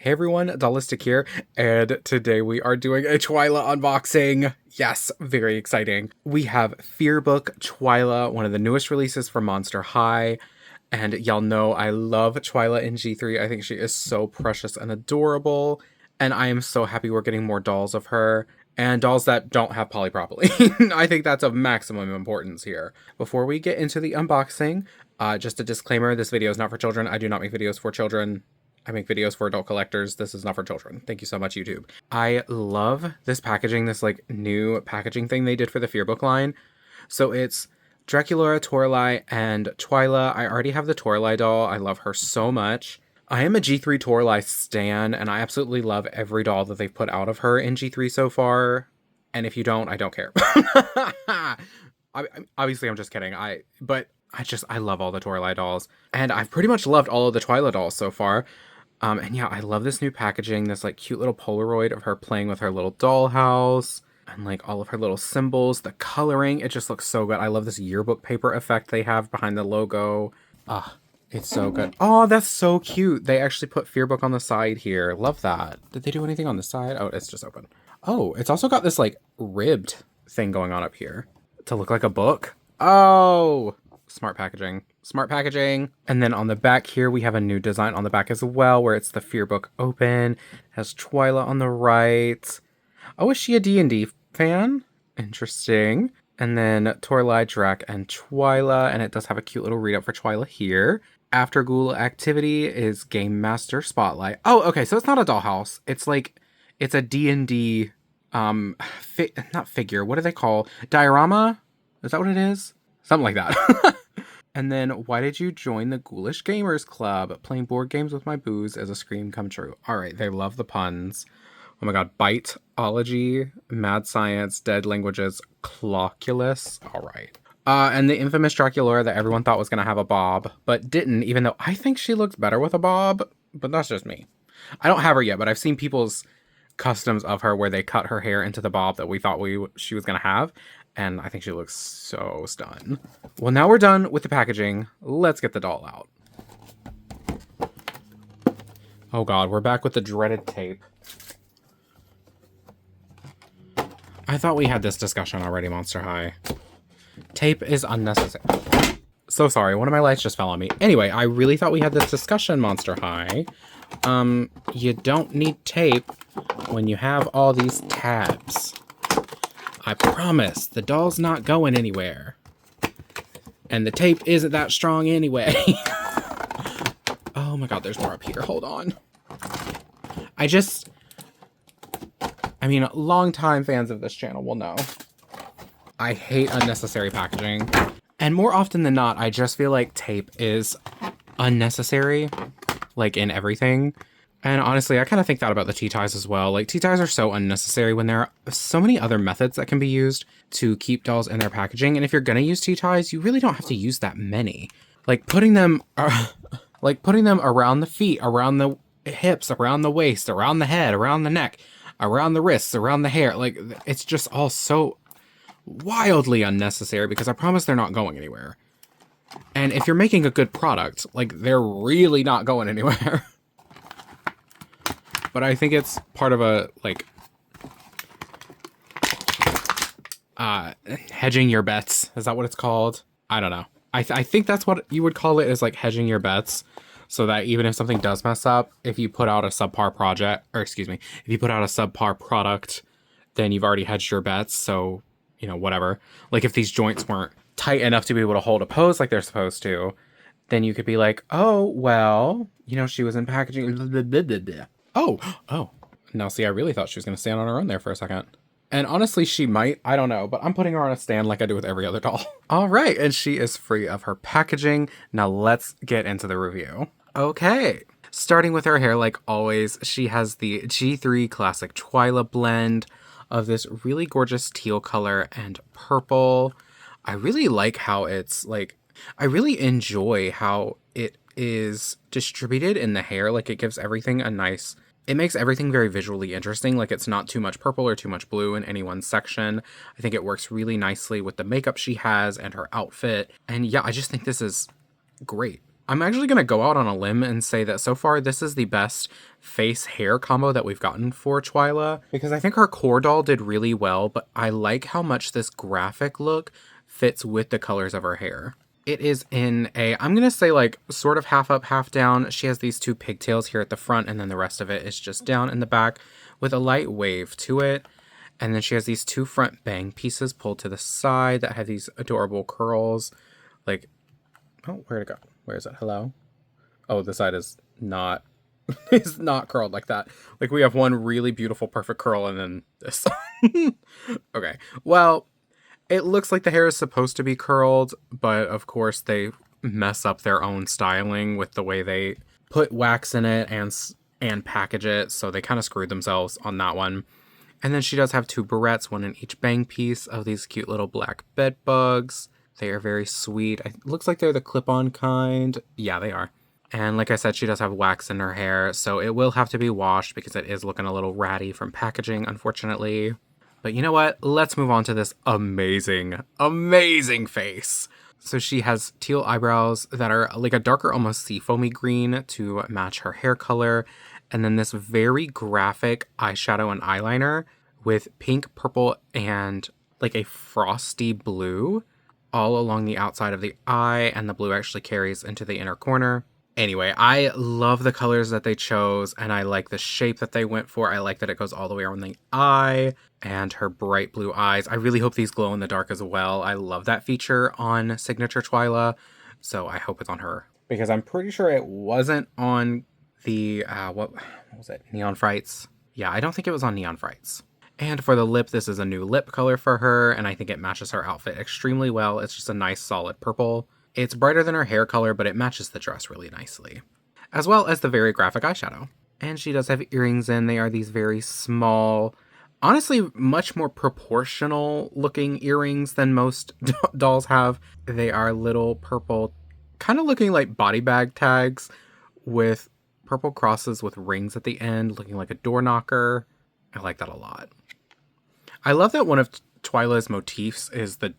Hey everyone, Dollistic here, and today we are doing a Twyla unboxing. Yes, very exciting. We have Fearbook Twyla, one of the newest releases from Monster High, and y'all know I love Twyla in G3. I think she is so precious and adorable, and I am so happy we're getting more dolls of her, and dolls that don't have polypropylene. I think that's of maximum importance here. Before we get into the unboxing, just a disclaimer, this video is not for children. I do not make videos for children. I make videos for adult collectors. This is not for children. Thank you so much, YouTube. I love this packaging, this like new packaging thing they did for the Fearbook line. So it's Draculaura, Toralei, and Twyla. I already have the Toralei doll. I love her so much. I am a G3 Toralei stan, and I absolutely love every doll that they've put out of her in G3 so far. And if you don't, I don't care. Obviously, I'm just kidding. I love all the Toralei dolls. And I've pretty much loved all of the Twyla dolls so far. And yeah, I love this new packaging, this like cute little Polaroid of her playing with her little dollhouse and like all of her little symbols, the coloring, it just looks so good. I love this yearbook paper effect they have behind the logo. It's so good. Oh, that's so cute. They actually put Fearbook on the side here. Love that. Did they do anything on the side? Oh, it's just open. Oh, it's also got this like ribbed thing going on up here to look like a book. Oh, smart packaging. Smart packaging. And then on the back here, we have a new design on the back as well, where it's the Fearbook open. It has Twyla on the right. Oh, is she a D&D fan? Interesting. And then Toralei, Drac, and Twyla. And it does have a cute little read-up for Twyla here. After Ghoul activity is Game Master Spotlight. Oh, okay, so it's not a dollhouse. It's like, it's a D&D, not figure. What do they call? Diorama? Is that what it is? Something like that. And then, why did you join the Ghoulish Gamers Club? Playing board games with my booze as a scream come true. All right, they love the puns. Oh my god, Biteology, Mad Science, Dead Languages, Clockulus. All right. And the infamous Draculaura that everyone thought was going to have a bob, but didn't, even though I think she looks better with a bob, but that's just me. I don't have her yet, but I've seen people's customs of her where they cut her hair into the bob that we thought she was going to have. And I think she looks so stunned. Well, now we're done with the packaging. Let's get the doll out. Oh god, we're back with the dreaded tape. I thought we had this discussion already, Monster High. Tape is unnecessary. So sorry, one of my lights just fell on me. Anyway, I really thought we had this discussion, Monster High. You don't need tape when you have all these tabs. I promise, the doll's not going anywhere. And the tape isn't that strong anyway. Oh my god, there's more up here. Hold on. Longtime fans of this channel will know. I hate unnecessary packaging. And more often than not, I just feel like tape is unnecessary. Like, in everything. And honestly, I kind of think that about the T-ties as well. Like, T-ties are so unnecessary when there are so many other methods that can be used to keep dolls in their packaging. And if you're gonna use T-ties, you really don't have to use that many. Like, putting them around the feet, around the hips, around the waist, around the head, around the neck, around the wrists, around the hair. Like, it's just all so wildly unnecessary because I promise they're not going anywhere. And if you're making a good product, like, they're really not going anywhere. But I think it's part of a, like, hedging your bets. Is that what it's called? I don't know. I think that's what you would call it, is like hedging your bets. So that even if something does mess up, if you put out a subpar if you put out a subpar product, then you've already hedged your bets. So, you know, whatever. Like if these joints weren't tight enough to be able to hold a pose like they're supposed to, then you could be like, oh, well, you know, she was in packaging. Blah, blah, blah, blah. Oh. Now, see, I really thought she was going to stand on her own there for a second. And honestly, she might. I don't know. But I'm putting her on a stand like I do with every other doll. All right. And she is free of her packaging. Now, let's get into the review. Okay. Starting with her hair, like always, she has the G3 Classic Twyla blend of this really gorgeous teal color and purple. I really like how it's like... I really enjoy how it is distributed in the hair. Like, it gives everything a nice... It makes everything very visually interesting. Like, it's not too much purple or too much blue in any one section. I think it works really nicely with the makeup she has and her outfit. And yeah, I just think this is great. I'm actually going to go out on a limb and say that so far this is the best face hair combo that we've gotten for Twyla, because I think her core doll did really well, but I like how much this graphic look fits with the colors of her hair. It is in a, I'm going to say like sort of half up, half down. She has these two pigtails here at the front, and then the rest of it is just down in the back with a light wave to it. And then she has these two front bang pieces pulled to the side that have these adorable curls. Like, oh, where'd it go? Where is it? Hello? Oh, the side is not, is not curled like that. Like, we have one really beautiful, perfect curl, and then this. Okay. Well, it looks like the hair is supposed to be curled, but of course they mess up their own styling with the way they put wax in it and package it, so they kind of screwed themselves on that one. And then she does have two barrettes, one in each bang piece of these cute little black bed bugs. They are very sweet. It looks like they're the clip-on kind. Yeah, they are. And like I said, she does have wax in her hair, so it will have to be washed because it is looking a little ratty from packaging, unfortunately. But you know what? Let's move on to this amazing, amazing face. So she has teal eyebrows that are like a darker, almost seafoamy green to match her hair color. And then this very graphic eyeshadow and eyeliner with pink, purple, and like a frosty blue all along the outside of the eye. And the blue actually carries into the inner corner. Anyway, I love the colors that they chose, and I like the shape that they went for. I like that it goes all the way around the eye and her bright blue eyes. I really hope these glow in the dark as well. I love that feature on Signature Twyla, so I hope it's on her. Because I'm pretty sure it wasn't on the, what was it? Neon Frights? Yeah, I don't think it was on Neon Frights. And for the lip, this is a new lip color for her, and I think it matches her outfit extremely well. It's just a nice solid purple. It's brighter than her hair color, but it matches the dress really nicely, as well as the very graphic eyeshadow. And she does have earrings in. They are these very small, honestly, much more proportional looking earrings than most dolls have. They are little purple, kind of looking like body bag tags with purple crosses with rings at the end, looking like a door knocker. I like that a lot. I love that one of Twyla's motifs is the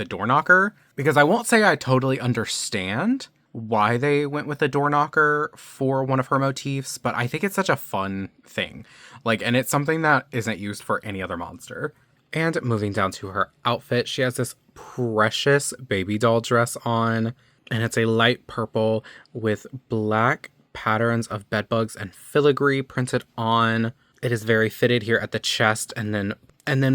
door knocker, because I won't say I totally understand why they went with the door knocker for one of her motifs, but I think it's such a fun thing. And it's something that isn't used for any other monster. And moving down to her outfit, she has this precious baby doll dress on, and it's a light purple with black patterns of bedbugs and filigree printed on. It is very fitted here at the chest and then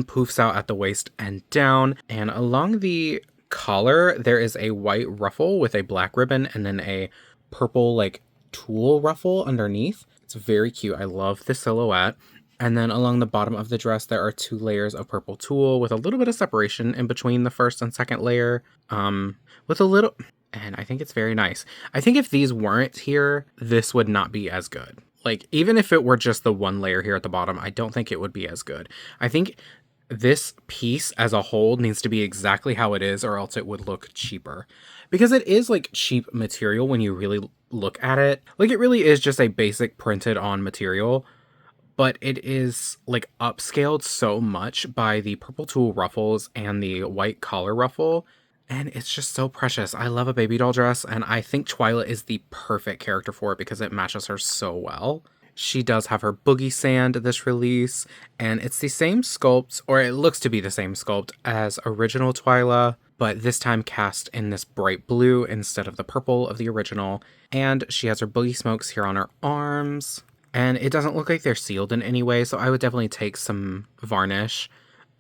poofs out at the waist and down. And along the collar, there is a white ruffle with a black ribbon and then a purple tulle ruffle underneath. It's very cute. I love the silhouette. And then along the bottom of the dress, there are 2 layers of purple tulle with a little bit of separation in between the first and second layer. With a little, and I think it's very nice. I think if these weren't here, this would not be as good. Even if it were just the 1 layer here at the bottom, I don't think it would be as good. I think this piece as a whole needs to be exactly how it is, or else it would look cheaper. Because it is cheap material when you really look at it. It really is just a basic printed on material, but it is upscaled so much by the purple tulle ruffles and the white collar ruffle. And it's just so precious. I love a baby doll dress, and I think Twyla is the perfect character for it because it matches her so well. She does have her boogie sand this release, and it's the same sculpt, or it looks to be the same sculpt as original Twyla, but this time cast in this bright blue instead of the purple of the original. And she has her boogie smokes here on her arms, and it doesn't look like they're sealed in any way, so I would definitely take some varnish,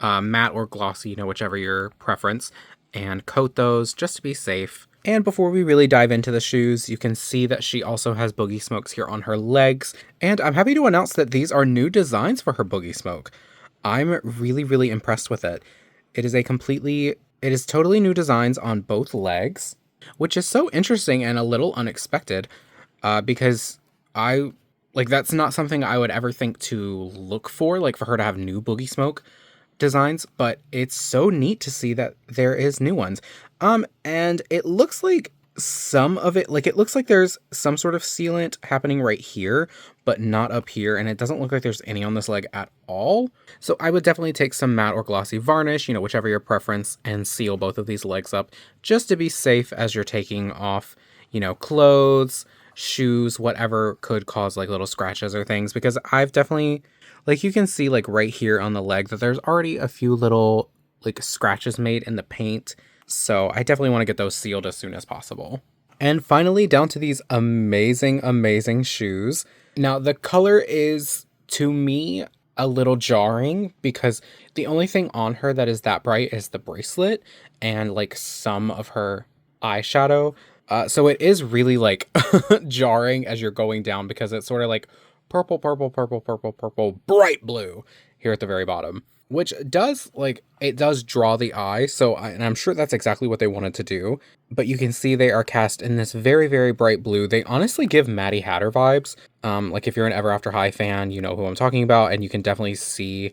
matte or glossy, whichever your preference, and coat those just to be safe. And before we really dive into the shoes, you can see that she also has boogie smokes here on her legs. And I'm happy to announce that these are new designs for her boogie smoke. I'm really, really impressed with it. It is totally new designs on both legs, which is so interesting and a little unexpected, because that's not something I would ever think to look for her to have new boogie smoke designs, but it's so neat to see that there is new ones. And it looks like some of it, it looks like there's some sort of sealant happening right here, but not up here, and it doesn't look like there's any on this leg at all. So I would definitely take some matte or glossy varnish, whichever your preference, and seal both of these legs up just to be safe as you're taking off, clothes, shoes, whatever could cause like little scratches or things, because I've definitely, like, you can see like right here on the leg that there's already a few little like scratches made in the paint. So I definitely want to get those sealed as soon as possible. And finally, down to these amazing, amazing shoes. Now, the color is, to me, a little jarring because the only thing on her that is that bright is the bracelet and like some of her eyeshadow. So it is really like jarring as you're going down because it's sort of like purple, purple, purple, purple, purple, bright blue here at the very bottom, which does like, it does draw the eye. So, and I'm sure that's exactly what they wanted to do, but you can see they are cast in this very, very bright blue. They honestly give Maddie Hatter vibes. Like if you're an Ever After High fan, you know who I'm talking about, and you can definitely see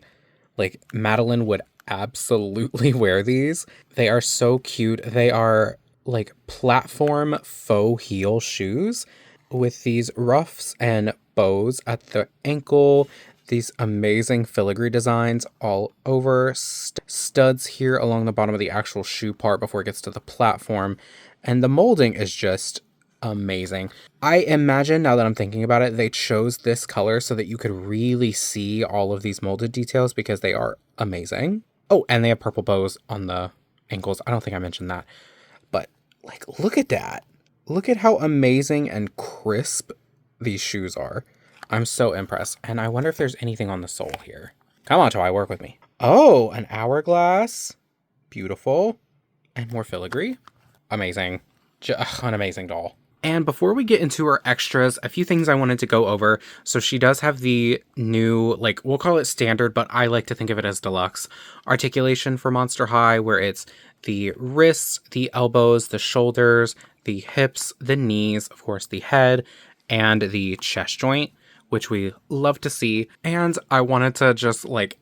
like Madeline would absolutely wear these. They are so cute. They are like platform faux heel shoes with these ruffs and bows at the ankle, these amazing filigree designs all over, studs here along the bottom of the actual shoe part before it gets to the platform, and the molding is just amazing. I imagine, now that I'm thinking about it, they chose this color so that you could really see all of these molded details because they are amazing. Oh, and they have purple bows on the ankles. I don't think I mentioned that. But like, look at that. Look at how amazing and crisp these shoes are. I'm so impressed. And I wonder if there's anything on the sole here. Come on, Twy, work with me. Oh, an hourglass. Beautiful. And more filigree. Amazing. An amazing doll. And before we get into her extras, a few things I wanted to go over. So she does have the new, like, we'll call it standard, but I like to think of it as deluxe articulation for Monster High, where it's the wrists, the elbows, the shoulders, the hips, the knees, of course, the head, and the chest joint, which we love to see. And I wanted to just, like,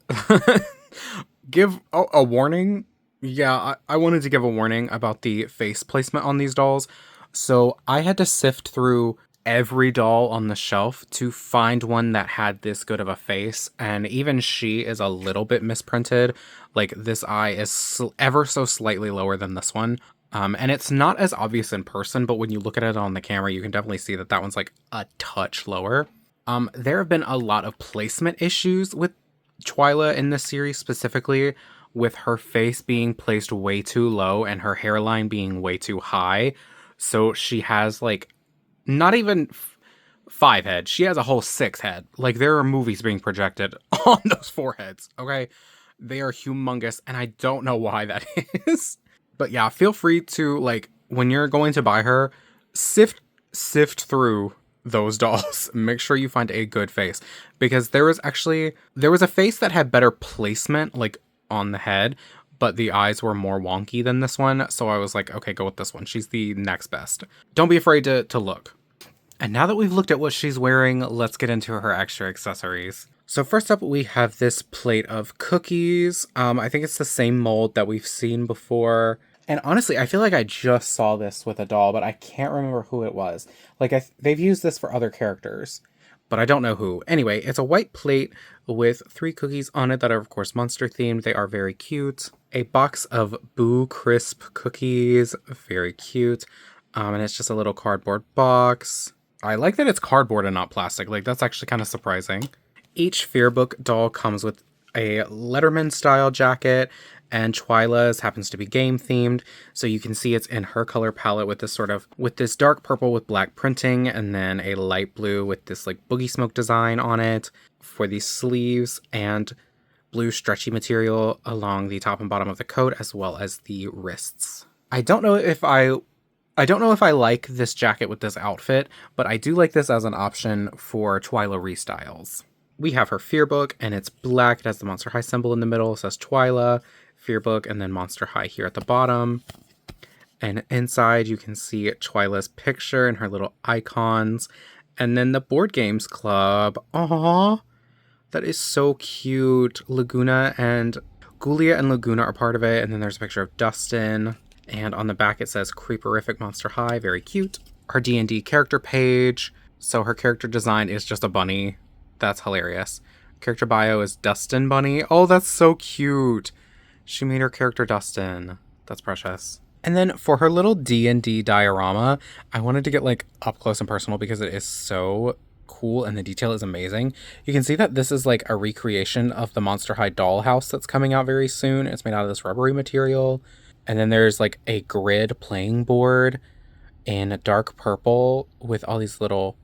give a warning. Yeah, I wanted to give a warning about the face placement on these dolls. So I had to sift through every doll on the shelf to find one that had this good of a face. And even she is a little bit misprinted. Like, this eye is ever so slightly lower than this one. And it's not as obvious in person, but when you look at it on the camera, you can definitely see that that one's like a touch lower. There have been a lot of placement issues with Twyla in this series, specifically with her face being placed way too low and her hairline being way too high. So she has like not even 5 heads. She has a whole 6 head. Like, there are movies being projected on those foreheads. Okay. They are humongous. And I don't know why that is. But yeah, feel free to, like, when you're going to buy her, sift through those dolls. Make sure you find a good face, because there was a face that had better placement, like on the head, but the eyes were more wonky than this one. So I was like, okay, go with this one. She's the next best. Don't be afraid to look. And now that we've looked at what she's wearing, let's get into her extra accessories. So first up, we have this plate of cookies. I think it's the same mold that we've seen before. And honestly, I feel like I just saw this with a doll, but I can't remember who it was. Like, they've used this for other characters, but I don't know who. Anyway, it's a white plate with 3 cookies on it that are, of course, monster themed. They are very cute. A box of Boo Crisp cookies. Very cute. And it's just a little cardboard box. I like that it's cardboard and not plastic. Like, that's actually kind of surprising. Each Fearbook doll comes with a Letterman style jacket, and Twyla's happens to be game themed. So you can see it's in her color palette with this dark purple with black printing, and then a light blue with this like boogie smoke design on it for the sleeves, and blue stretchy material along the top and bottom of the coat, as well as the wrists. I don't know if I like this jacket with this outfit, but I do like this as an option for Twyla restyles. We have her Fearbook, and it's black. It has the Monster High symbol in the middle. It says Twyla, Fearbook, and then Monster High here at the bottom. And inside, you can see Twyla's picture and her little icons. And then the Board Games Club. Aww, that is so cute. Laguna and Gulia and Laguna are part of it. And then there's a picture of Dustin. And on the back, it says Creeperific Monster High. Very cute. Her D&D character page. So her character design is just a bunny. That's hilarious. Character bio is Dustin Bunny. Oh, that's so cute. She made her character Dustin. That's precious. And then for her little D&D diorama, I wanted to get like up close and personal because it is so cool and the detail is amazing. You can see that this is like a recreation of the Monster High dollhouse that's coming out very soon. It's made out of this rubbery material. And then there's like a grid playing board in dark purple with all these little,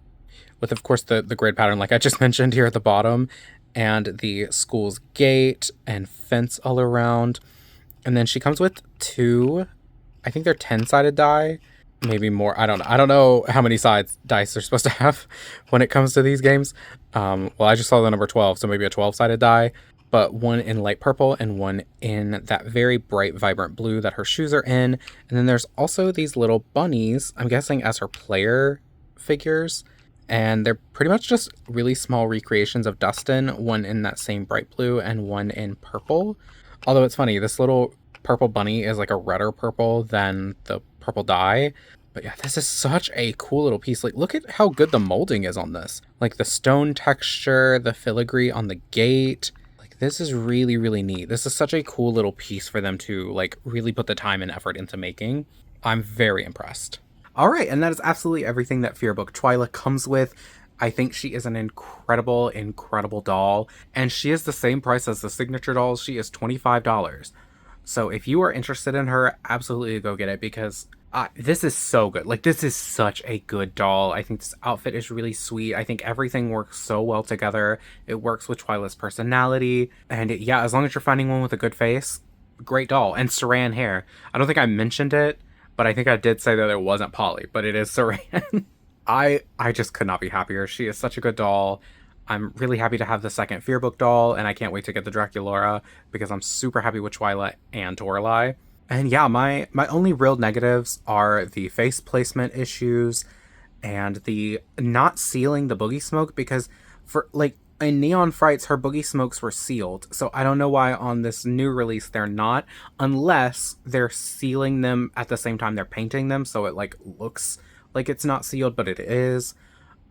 with of course the grid pattern like I just mentioned here at the bottom, and the school's gate and fence all around. And then she comes with two, I think they're 10-sided die, maybe more. I don't know. I don't know how many sides dice they're supposed to have when it comes to these games. Well, I just saw the number 12, so maybe a 12-sided die, but one in light purple and one in that very bright, vibrant blue that her shoes are in. And then there's also these little bunnies, I'm guessing as her player figures. And they're pretty much just really small recreations of Dustin, one in that same bright blue and one in purple. Although it's funny, this little purple bunny is like a redder purple than the purple dye. But yeah, this is such a cool little piece. Like, look at how good the molding is on this. Like the stone texture, the filigree on the gate. Like, this is really, really neat. This is such a cool little piece for them to like really put the time and effort into making. I'm very impressed. All right, and that is absolutely everything that Fearbook Twyla comes with. I think she is an incredible, incredible doll, and she is the same price as the signature dolls. She is $25. So if you are interested in her, absolutely go get it, because this is so good. Like, this is such a good doll. I think this outfit is really sweet. I think everything works so well together. It works with Twyla's personality, and yeah, as long as you're finding one with a good face, great doll. And Saran hair. I don't think I mentioned it, but I think I did say that it wasn't Polly, but it is Saran. I just could not be happier. She is such a good doll. I'm really happy to have the second Fearbook doll, and I can't wait to get the Draculaura because I'm super happy with Twyla and Toralei. And yeah, my only real negatives are the face placement issues and the not sealing the boogie smoke, because for like in Neon Frights, her boogie smokes were sealed. So I don't know why on this new release they're not, unless they're sealing them at the same time they're painting them, so it like looks like it's not sealed, but it is.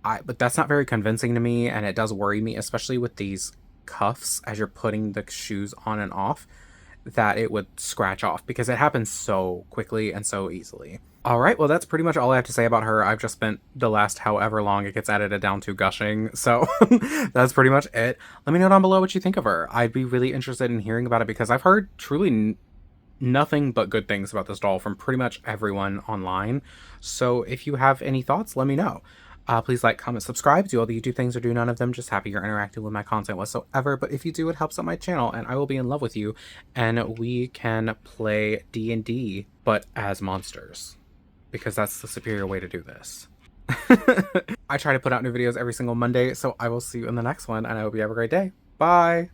But that's not very convincing to me, and it does worry me, especially with these cuffs as you're putting the shoes on and off, that it would scratch off because it happens so quickly and so easily. All right, well, that's pretty much all I have to say about her. I've just spent the last however long it gets edited down to gushing, so that's pretty much it. Let me know down below what you think of her. I'd be really interested in hearing about it because I've heard truly nothing but good things about this doll from pretty much everyone online. So if you have any thoughts, let me know. Please like, comment, subscribe, do all the YouTube things or do none of them. Just happy you're interacting with my content whatsoever. But if you do, it helps out my channel and I will be in love with you. And we can play D&D, but as monsters. Because that's the superior way to do this. I try to put out new videos every single Monday, so I will see you in the next one, and I hope you have a great day. Bye!